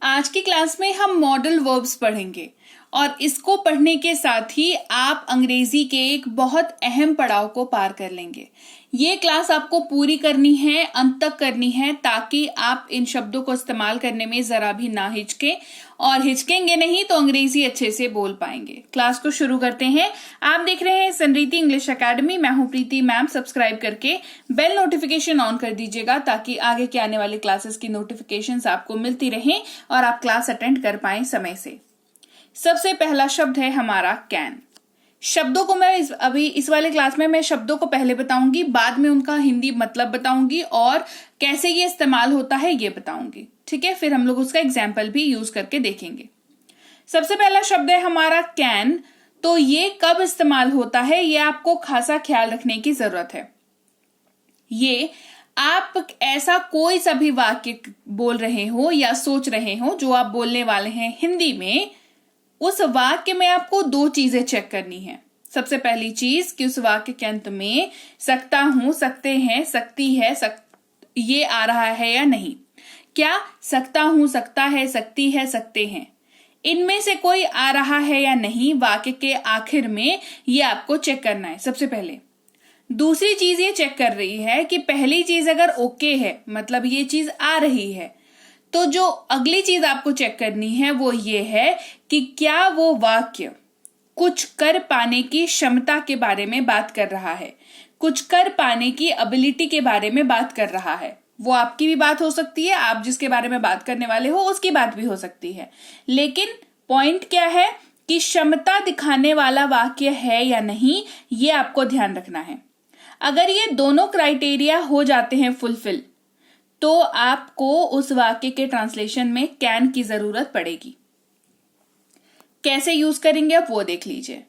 आज की क्लास में हम मॉडल वर्ब्स पढ़ेंगे और इसको पढ़ने के साथ ही आप अंग्रेजी के एक बहुत अहम पड़ाव को पार कर लेंगे। ये क्लास आपको पूरी करनी है, अंत तक करनी है, ताकि आप इन शब्दों को इस्तेमाल करने में जरा भी ना हिचके, और हिचकेंगे नहीं तो अंग्रेजी अच्छे से बोल पाएंगे। क्लास को शुरू करते हैं। आप देख रहे हैं संरीति इंग्लिश एकेडमी। मैं हूं प्रीति मैम। सब्सक्राइब करके बेल नोटिफिकेशन ऑन कर दीजिएगा ताकि आगे के आने वाली क्लासेस की नोटिफिकेशंस आपको मिलती रहें और आप क्लास अटेंड कर पाएं समय से। सबसे पहला शब्द है हमारा कैन। शब्दों को मैं अभी इस वाले क्लास में मैं शब्दों को पहले बताऊंगी, बाद में उनका हिंदी मतलब बताऊंगी और कैसे ये इस्तेमाल होता है ये बताऊंगी। ठीक है, फिर हम लोग उसका एग्जाम्पल भी यूज करके देखेंगे। सबसे पहला शब्द है हमारा कैन। तो ये कब इस्तेमाल होता है ये आपको खासा ख्याल रखने की जरूरत है। ये आप ऐसा कोई सा भी वाक्य बोल रहे हो या सोच रहे हो जो आप बोलने वाले हैं हिंदी में, उस वाक्य में आपको दो चीजें चेक करनी है। सबसे पहली चीज कि उस वाक्य के अंत में सकता हूं, सकते हैं, सकती है, ये आ रहा है या नहीं। क्या सकता हूं, सकता है, सकती है, सकते हैं, इनमें से कोई आ रहा है या नहीं वाक्य के आखिर में, ये आपको चेक करना है सबसे पहले। दूसरी चीज ये चेक कर रही है कि पहली चीज अगर ओके है, मतलब ये चीज आ रही है, तो जो अगली चीज आपको चेक करनी है वो ये है कि क्या वो वाक्य कुछ कर पाने की क्षमता के बारे में बात कर रहा है, कुछ कर पाने की एबिलिटी के बारे में बात कर रहा है। वो आपकी भी बात हो सकती है, आप जिसके बारे में बात करने वाले हो उसकी बात भी हो सकती है, लेकिन पॉइंट क्या है कि क्षमता दिखाने वाला वाक्य है या नहीं, ये आपको ध्यान रखना है। अगर ये दोनों क्राइटेरिया हो जाते हैं फुलफिल, तो आपको उस वाक्य के ट्रांसलेशन में कैन की जरूरत पड़ेगी। कैसे यूज करेंगे आप वो देख लीजिए।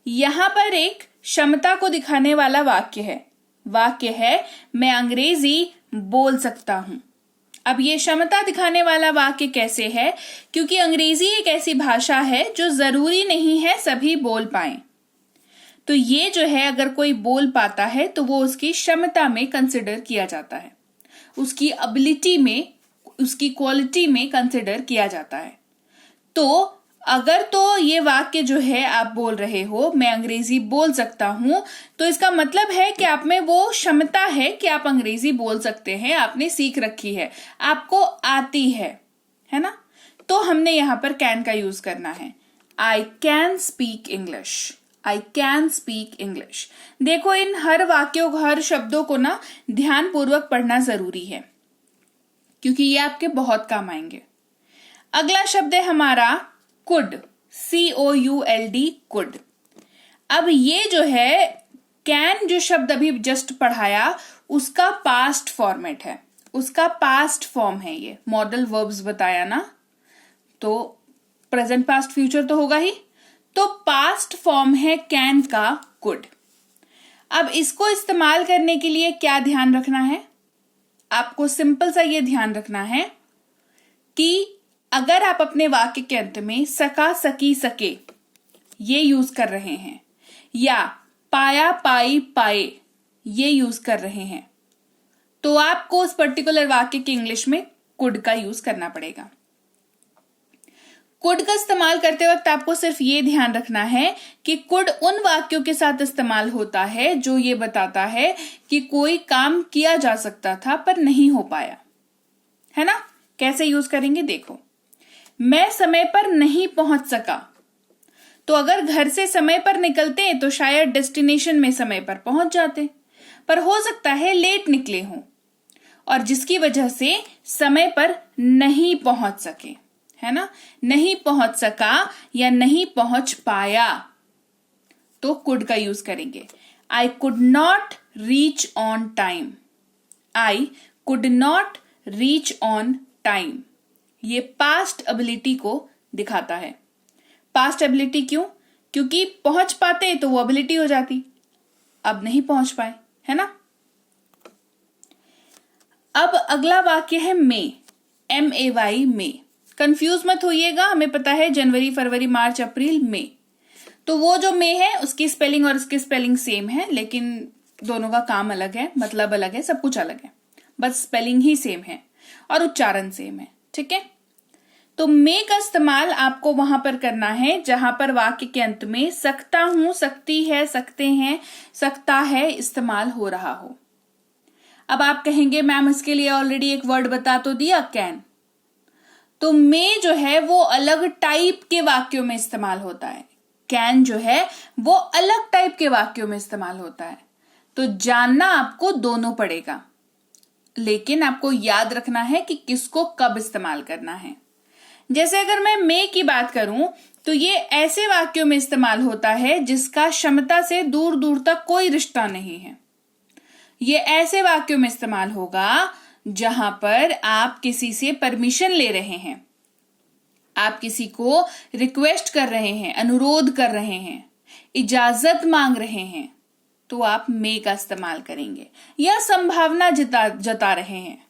यहां पर एक क्षमता को दिखाने वाला वाक्य है मैं अंग्रेजी बोल सकता हूं। अब ये क्षमता दिखाने वाला वाक्य कैसे है, क्योंकि अंग्रेजी एक ऐसी भाषा है जो जरूरी नहीं है सभी बोल पाएं। तो ये जो है अगर कोई बोल पाता है तो वो उसकी क्षमता में कंसिडर किया जाता है, उसकी एबिलिटी में, उसकी क्वालिटी में कंसिडर किया जाता है। तो अगर तो ये वाक्य जो है आप बोल रहे हो मैं अंग्रेजी बोल सकता हूं, तो इसका मतलब है कि आप में वो क्षमता है कि आप अंग्रेजी बोल सकते हैं, आपने सीख रखी है, आपको आती है ना। तो हमने यहां पर कैन का यूज करना है। I can speak English, I can speak English. देखो इन हर वाक्यों को, हर शब्दों को ना ध्यानपूर्वक पढ़ना जरूरी है, क्योंकि ये आपके बहुत काम आएंगे। अगला शब्द है हमारा कुड, COULD, कुड। अब ये जो है कैन, जो शब्द अभी जस्ट पढ़ाया, उसका पास्ट फॉर्मेट है, उसका पास्ट फॉर्म है। ये मॉडल वर्ब्स बताया ना, तो प्रेजेंट, पास्ट, फ्यूचर तो होगा ही, तो पास्ट फॉर्म है कैन का कुड। अब इसको इस्तेमाल करने के लिए क्या ध्यान रखना है, आपको सिंपल सा ये ध्यान रखना है कि अगर आप अपने वाक्य के अंत में सका, सकी, सके ये यूज कर रहे हैं, या पाया, पाई, पाए ये यूज कर रहे हैं, तो आपको उस पर्टिकुलर वाक्य के इंग्लिश में कुड का यूज करना पड़ेगा। कुड का इस्तेमाल करते वक्त आपको सिर्फ ये ध्यान रखना है कि कुड उन वाक्यों के साथ इस्तेमाल होता है जो ये बताता है कि कोई काम किया जा सकता था पर नहीं हो पाया, है ना। कैसे यूज करेंगे देखो। मैं समय पर नहीं पहुंच सका, तो अगर घर से समय पर निकलते तो शायद डेस्टिनेशन में समय पर पहुंच जाते, पर हो सकता है लेट निकले हों और जिसकी वजह से समय पर नहीं पहुंच सके, है ना। नहीं पहुंच सका या नहीं पहुंच पाया, तो कुड का यूज करेंगे। I could not reach on time, I could not reach on time. ये पास्ट एबिलिटी को दिखाता है। पास्ट एबिलिटी क्यों? क्योंकि पहुंच पाते तो वो एबिलिटी हो जाती, अब नहीं पहुंच पाए, है ना। अब अगला वाक्य है मे, MAY, मे। कंफ्यूज मत होइएगा, हमें पता है जनवरी, फरवरी, मार्च, अप्रैल, मई, तो वो जो मे है उसकी स्पेलिंग और इसकी स्पेलिंग सेम है, लेकिन दोनों का काम अलग है, मतलब अलग है, सब कुछ अलग है, बस स्पेलिंग ही सेम है और उच्चारण सेम है। ठीक है, तो मे का इस्तेमाल आपको वहां पर करना है जहां पर वाक्य के अंत में सकता हूं, सकती है, सकते हैं, सकता है इस्तेमाल हो रहा हो। अब आप कहेंगे मैम इसके लिए ऑलरेडी एक वर्ड बता तो दिया, कैन। तो मे जो है वो अलग टाइप के वाक्यों में इस्तेमाल होता है, कैन जो है वो अलग टाइप के वाक्यों में इस्तेमाल होता है। तो जानना आपको दोनों पड़ेगा, लेकिन आपको याद रखना है कि किसको कब इस्तेमाल करना है। जैसे अगर मैं मे की बात करूं तो ये ऐसे वाक्यों में इस्तेमाल होता है जिसका क्षमता से दूर दूर तक कोई रिश्ता नहीं है। ये ऐसे वाक्यों में इस्तेमाल होगा जहां पर आप किसी से परमिशन ले रहे हैं, आप किसी को रिक्वेस्ट कर रहे हैं, अनुरोध कर रहे हैं, इजाजत मांग रहे हैं, तो आप मे का इस्तेमाल करेंगे। या संभावना जता रहे हैं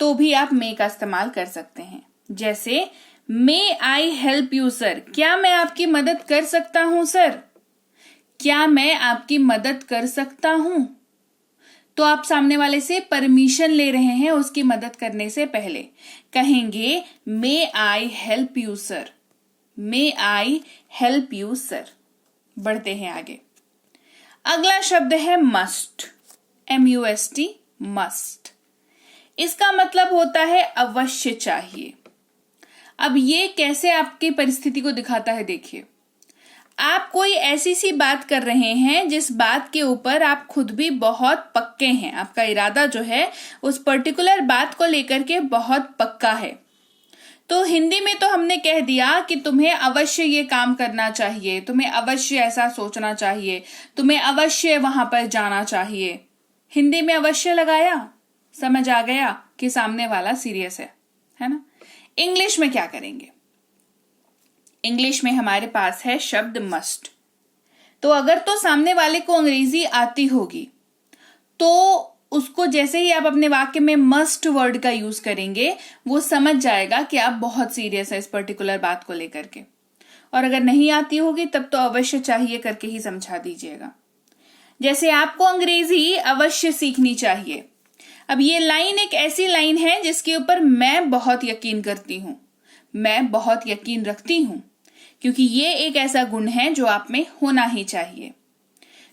तो भी आप मे का इस्तेमाल कर सकते हैं। जैसे मे आई हेल्प यू सर, क्या मैं आपकी मदद कर सकता हूं सर, क्या मैं आपकी मदद कर सकता हूं। तो आप सामने वाले से परमिशन ले रहे हैं उसकी मदद करने से पहले। कहेंगे may I help you sir, may I help you sir. बढ़ते हैं आगे। अगला शब्द है मस्ट, MUST, मस्ट। इसका मतलब होता है अवश्य चाहिए। अब ये कैसे आपकी परिस्थिति को दिखाता है, देखिए आप कोई ऐसी सी बात कर रहे हैं जिस बात के ऊपर आप खुद भी बहुत पक्के हैं, आपका इरादा जो है उस पर्टिकुलर बात को लेकर के बहुत पक्का है। तो हिंदी में तो हमने कह दिया कि तुम्हें अवश्य ये काम करना चाहिए, तुम्हें अवश्य ऐसा सोचना चाहिए, तुम्हें अवश्य वहां पर जाना चाहिए। हिंदी में अवश्य लगाया, समझ आ गया कि सामने वाला सीरियस है ना। इंग्लिश में क्या करेंगे, इंग्लिश में हमारे पास है शब्द मस्ट। तो अगर तो सामने वाले को अंग्रेजी आती होगी तो उसको जैसे ही आप अपने वाक्य में मस्ट वर्ड का यूज करेंगे वो समझ जाएगा कि आप बहुत सीरियस है इस पर्टिकुलर बात को लेकर के। और अगर नहीं आती होगी तब तो अवश्य चाहिए करके ही समझा दीजिएगा। जैसे आपको अंग्रेजी अवश्य सीखनी चाहिए। अब ये लाइन एक ऐसी लाइन है जिसके ऊपर मैं बहुत यकीन करती हूं, मैं बहुत यकीन रखती हूं, क्योंकि ये एक ऐसा गुण है जो आप में होना ही चाहिए।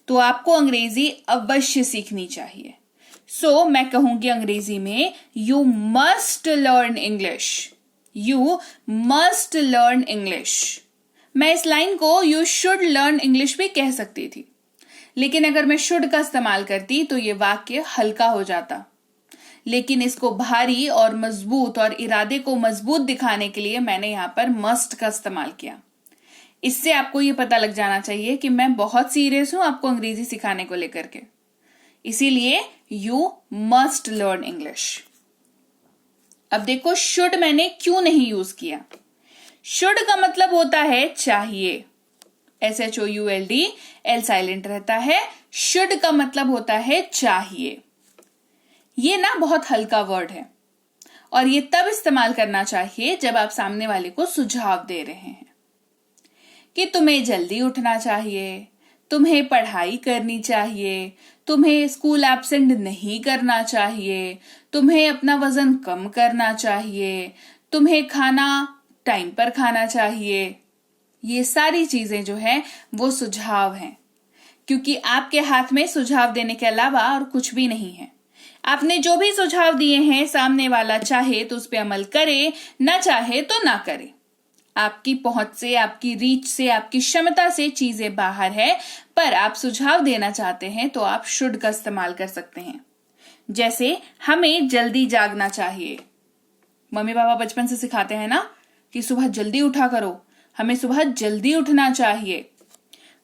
तो आपको अंग्रेजी अवश्य सीखनी चाहिए। सो मैं कहूंगी अंग्रेजी में you must learn English, you must learn English. मैं इस लाइन को यू शुड लर्न इंग्लिश भी कह सकती थी, लेकिन अगर मैं शुड का इस्तेमाल करती तो ये वाक्य हल्का हो जाता। लेकिन इसको भारी और मजबूत और इरादे को मजबूत दिखाने के लिए मैंने यहां पर मस्ट का इस्तेमाल किया। इससे आपको ये पता लग जाना चाहिए कि मैं बहुत सीरियस हूं आपको अंग्रेजी सिखाने को लेकर के। इसीलिए यू मस्ट लर्न इंग्लिश। अब देखो शुड मैंने क्यों नहीं यूज किया। शुड का मतलब होता है चाहिए, SHOULD, L साइलेंट रहता है। शुड का मतलब होता है चाहिए। ये ना बहुत हल्का वर्ड है और ये तब इस्तेमाल करना चाहिए जब आप सामने वाले को सुझाव दे रहे हैं कि तुम्हें जल्दी उठना चाहिए, तुम्हें पढ़ाई करनी चाहिए, तुम्हें स्कूल एब्सेंट नहीं करना चाहिए, तुम्हें अपना वजन कम करना चाहिए, तुम्हें खाना टाइम पर खाना चाहिए। ये सारी चीजें जो है वो सुझाव हैं, क्योंकि आपके हाथ में सुझाव देने के अलावा और कुछ भी नहीं है। आपने जो भी सुझाव दिए हैं सामने वाला चाहे तो उस पर अमल करे, ना चाहे तो ना करे। आपकी पहुंच से, आपकी रीच से, आपकी क्षमता से चीजें बाहर है, पर आप सुझाव देना चाहते हैं तो आप शुड का इस्तेमाल कर सकते हैं। जैसे हमें जल्दी जागना चाहिए। मम्मी पापा बचपन से सिखाते हैं ना कि सुबह जल्दी उठा करो, हमें सुबह जल्दी उठना चाहिए।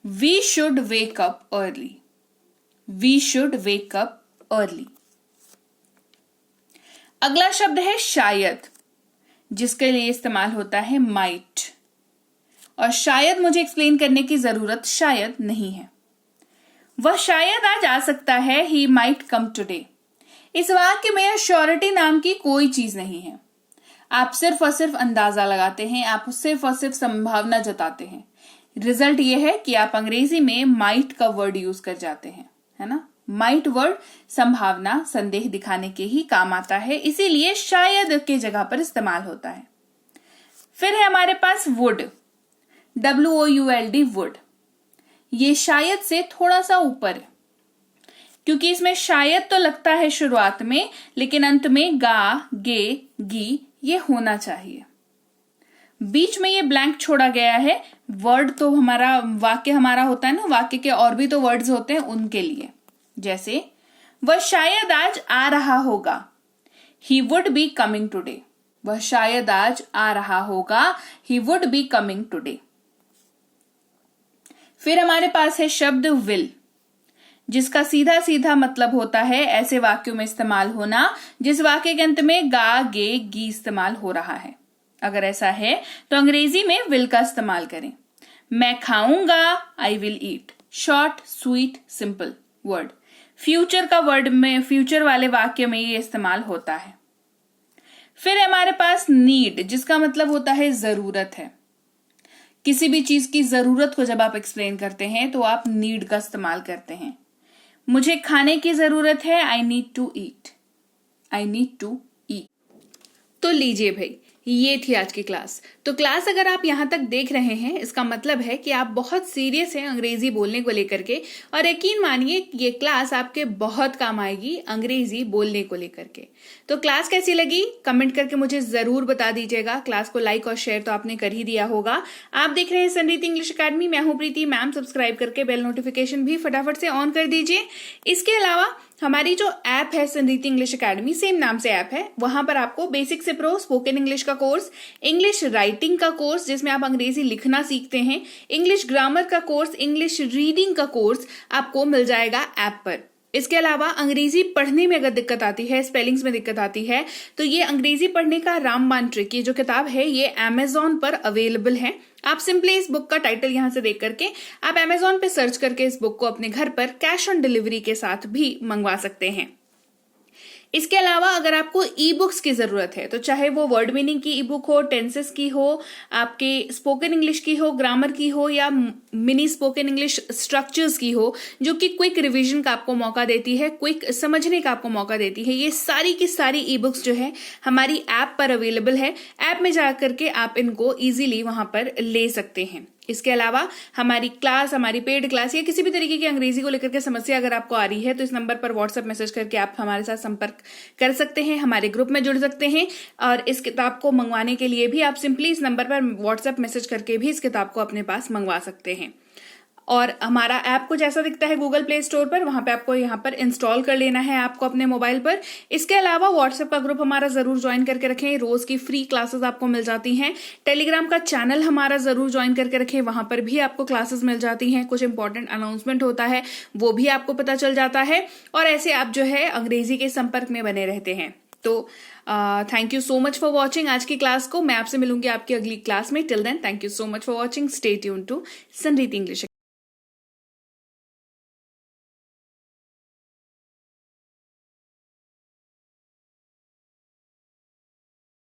We should wake up early, we should wake up early. अगला शब्द है शायद, जिसके लिए इस्तेमाल होता है माइट। और शायद मुझे एक्सप्लेन करने की जरूरत शायद नहीं है। वह शायद आज आ सकता है, ही माइट कम टुडे। इस वाक्य में अश्योरिटी नाम की कोई चीज नहीं है। आप सिर्फ और सिर्फ अंदाजा लगाते हैं, आप सिर्फ और सिर्फ संभावना जताते हैं। रिजल्ट यह है कि आप अंग्रेजी में माइट का वर्ड यूज कर जाते हैं, है ना। माइट वर्ड संभावना, संदेह दिखाने के ही काम आता है, इसीलिए शायद के जगह पर इस्तेमाल होता है। फिर है हमारे पास वुड, WOULD, वुड। ये शायद से थोड़ा सा ऊपर है, क्योंकि इसमें शायद तो लगता है शुरुआत में, लेकिन अंत में गा, गे, गी ये होना चाहिए। बीच में ये ब्लैंक छोड़ा गया है, वर्ड तो हमारा वाक्य हमारा होता है ना, वाक्य के और भी तो वर्ड्स होते हैं उनके लिए। जैसे वह शायद आज आ रहा होगा, he would be coming today. वह शायद आज आ रहा होगा, he would be coming today. फिर हमारे पास है शब्द विल, जिसका सीधा सीधा मतलब होता है ऐसे वाक्यों में इस्तेमाल होना जिस वाक्य के अंत में गा, गे, गी इस्तेमाल हो रहा है। अगर ऐसा है तो अंग्रेजी में विल का इस्तेमाल करें। मैं खाऊंगा, I will eat. Short, sweet, simple word. Future का वर्ड में, फ्यूचर वाले वाक्य में ये इस्तेमाल होता है। फिर हमारे पास नीड, जिसका मतलब होता है जरूरत है। किसी भी चीज की जरूरत को जब आप एक्सप्लेन करते हैं तो आप नीड का इस्तेमाल करते हैं। मुझे खाने की जरूरत है, I need to eat, I need to eat. तो लीजिए भाई, ये थी आज की क्लास। तो क्लास अगर आप यहां तक देख रहे हैं, इसका मतलब है कि आप बहुत सीरियस हैं अंग्रेजी बोलने को लेकर के, और यकीन मानिए ये क्लास आपके बहुत काम आएगी अंग्रेजी बोलने को लेकर के। तो क्लास कैसी लगी कमेंट करके मुझे जरूर बता दीजिएगा। क्लास को लाइक और शेयर तो आपने कर ही दिया होगा। आप देख रहे हैं संरीति इंग्लिश अकेडमी, मैं हूं प्रीति मैम। सब्सक्राइब करके बेल नोटिफिकेशन भी फटाफट से ऑन कर दीजिए। इसके अलावा हमारी जो ऐप है संरीति इंग्लिश अकेडमी, सेम नाम से ऐप है, वहां पर आपको बेसिक से प्रो स्पोकन इंग्लिश का कोर्स, इंग्लिश राइटिंग का कोर्स जिसमें आप अंग्रेजी लिखना सीखते हैं, इंग्लिश ग्रामर का कोर्स, इंग्लिश रीडिंग का कोर्स आपको मिल जाएगा ऐप पर। इसके अलावा अंग्रेजी पढ़ने में अगर दिक्कत आती है, स्पेलिंग्स में दिक्कत आती है, तो ये अंग्रेजी पढ़ने का रामबाण ट्रिक, ये जो किताब है ये अमेजॉन पर अवेलेबल है। आप सिंपली इस बुक का टाइटल यहां से देख करके आप अमेजॉन पे सर्च करके इस बुक को अपने घर पर कैश ऑन डिलीवरी के साथ भी मंगवा सकते हैं। इसके अलावा अगर आपको ई बुक्स की जरूरत है, तो चाहे वो वर्ड मीनिंग की ई बुक हो, टेंसेस की हो, आपके स्पोकन इंग्लिश की हो, ग्रामर की हो, या मिनी स्पोकन इंग्लिश स्ट्रक्चर्स की हो, जो कि क्विक रिवीजन का आपको मौका देती है, क्विक समझने का आपको मौका देती है, ये सारी की सारी ई बुक्स जो है हमारी ऐप पर अवेलेबल है। ऐप में जाकर के आप इनको इजीली वहां पर ले सकते हैं। इसके अलावा हमारी क्लास, हमारी पेड क्लास या किसी भी तरीके की अंग्रेजी को लेकर के समस्या अगर आपको आ रही है, तो इस नंबर पर व्हाट्सएप मैसेज करके आप हमारे साथ संपर्क कर सकते हैं, हमारे ग्रुप में जुड़ सकते हैं। और इस किताब को मंगवाने के लिए भी आप सिंपली इस नंबर पर व्हाट्सएप मैसेज करके भी इस किताब को अपने पास मंगवा सकते हैं। और हमारा ऐप कुछ ऐसा दिखता है गूगल प्ले स्टोर पर, वहां पे आपको यहाँ पर इंस्टॉल कर लेना है आपको अपने मोबाइल पर। इसके अलावा व्हाट्सएप का ग्रुप हमारा जरूर ज्वाइन करके रखें, रोज की फ्री क्लासेस आपको मिल जाती हैं। टेलीग्राम का चैनल हमारा जरूर ज्वाइन करके रखें, वहां पर भी आपको क्लासेस मिल जाती हैं, कुछ इंपॉर्टेंट अनाउंसमेंट होता है वो भी आपको पता चल जाता है, और ऐसे आप जो है अंग्रेजी के संपर्क में बने रहते हैं। तो thank you so much for watching आज की क्लास को। मैं आपसे मिलूंगी आपकी अगली क्लास में। Till then thank you so much for watching. Stay tuned to Sanriti English.